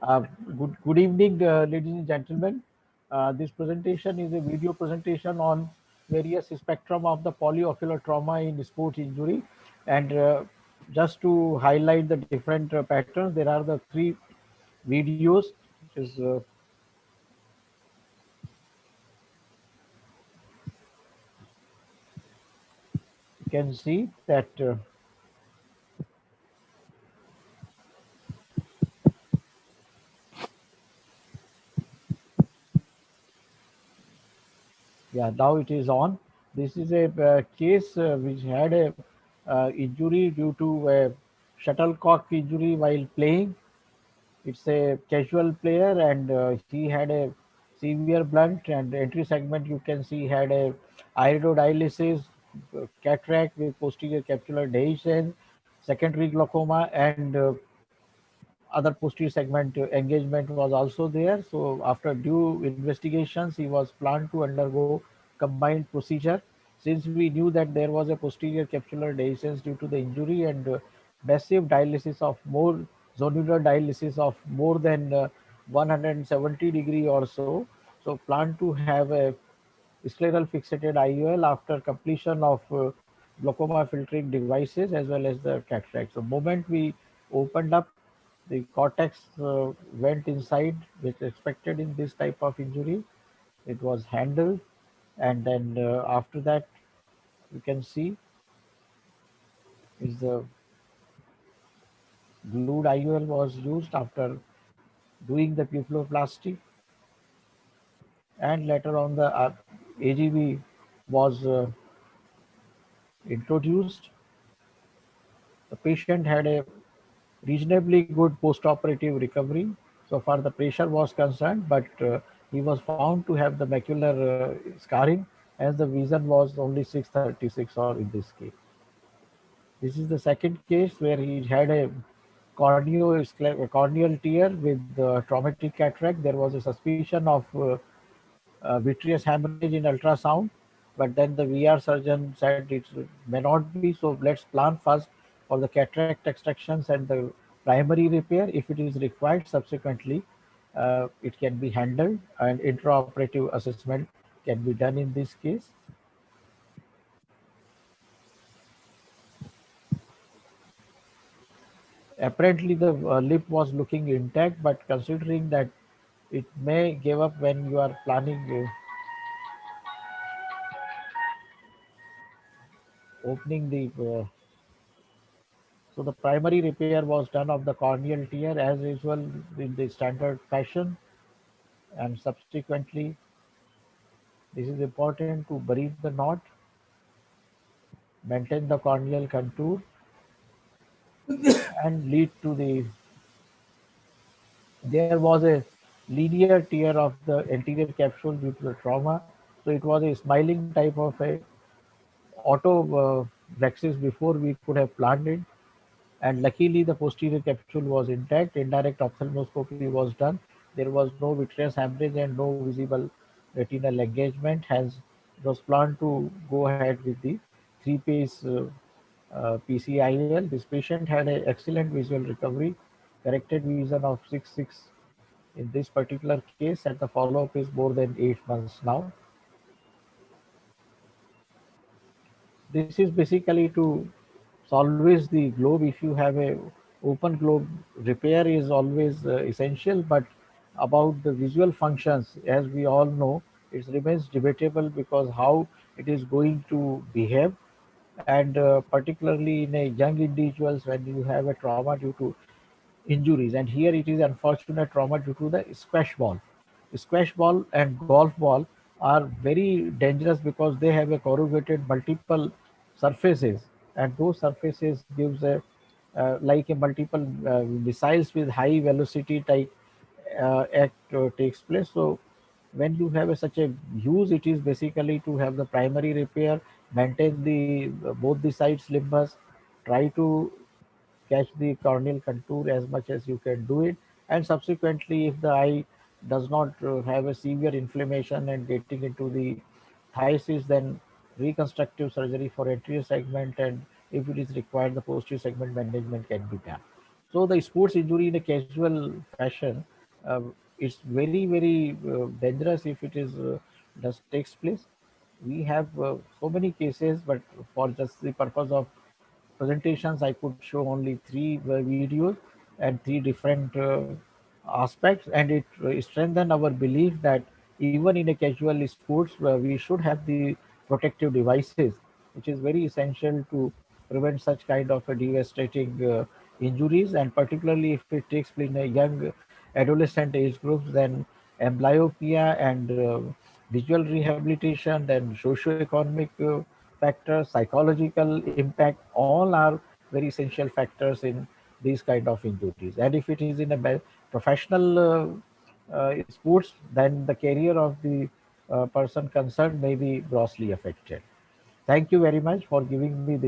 Uh, good evening, ladies and gentlemen. This presentation is a video presentation on various spectrum of the polyocular trauma in sports injury. And just to highlight the different patterns, there are the three videos, which is you can see that yeah, now it is on. This is a case which had a injury due to a shuttlecock injury while playing. It's a casual player, and he had a severe blunt and entry segment. You can see had a iridodialysis, cataract with posterior capsular dehiscence, secondary glaucoma, and other posterior segment engagement was also there. So after due investigations, he was planned to undergo combined procedure. Since we knew that there was a posterior capsular dehiscence due to the injury and massive dialysis of more zonular dialysis of more than 170 degree or so. So planned to have a scleral fixated IUL after completion of glaucoma filtering devices as well as the cataract. So moment we opened up the cortex went inside, which expected in this type of injury. It was handled, and then after that, you can see is the glued IUL was used after doing the pupilloplasty, and later on the AGV was introduced. The patient had a reasonably good post-operative recovery so far the pressure was concerned, but he was found to have the macular scarring as the vision was only 636 or in this case. This is the second case where he had a corneal tear with traumatic cataract. There was a suspicion of vitreous hemorrhage in ultrasound, but then the VR surgeon said it may not be. So let's plan first for the cataract extractions and the primary repair. If it is required, subsequently it can be handled and intraoperative assessment can be done in this case. Apparently, the lip was looking intact, but considering that it may give up when you are planning opening the so the primary repair was done of the corneal tear as usual in the standard fashion, and subsequently this is important to bury the knot, maintain the corneal contour, and lead to the there was a linear tear of the anterior capsule due to the trauma. So it was a smiling type of a auto plexus before we could have planned it. And luckily the posterior capsule was intact. Indirect ophthalmoscopy was done. There was no vitreous hemorrhage and no visible retinal engagement. Hence, it was planned to go ahead with the three-phase PCIL. This patient had an excellent visual recovery, corrected vision of 6.6 in this particular case, and the follow-up is more than 8 months now. This is basically to salvage the globe. If you have a open globe, repair is always essential, but about the visual functions, as we all know, it remains debatable because how it is going to behave, and particularly in a young individuals when you have a trauma due to injuries, and here it is unfortunate trauma due to the squash ball. Squash ball and golf ball are very dangerous because they have a corrugated multiple surfaces, and those surfaces gives a like a multiple missiles with high velocity type act takes place. So when you have such a use, it is basically to have the primary repair, maintain the both the sides limbus, try to catch the corneal contour as much as you can do it, and subsequently if the eye does not have a severe inflammation and getting into the phthisis, then reconstructive surgery for anterior segment, and if it is required the posterior segment management can be done. So the sports injury in a casual fashion, it's very very dangerous if it is does takes place. We have so many cases, but for just the purpose of presentations, I could show only three videos and three different aspects, and it strengthened our belief that even in a casual sports, we should have the protective devices, which is very essential to prevent such kind of a devastating injuries, and particularly if it takes place in a young adolescent age groups, then amblyopia and visual rehabilitation, then socio-economic factors, psychological impact, all are very essential factors in these kind of injuries. And if it is in a professional sports, then the career of the person concerned may be grossly affected. Thank you very much for giving me this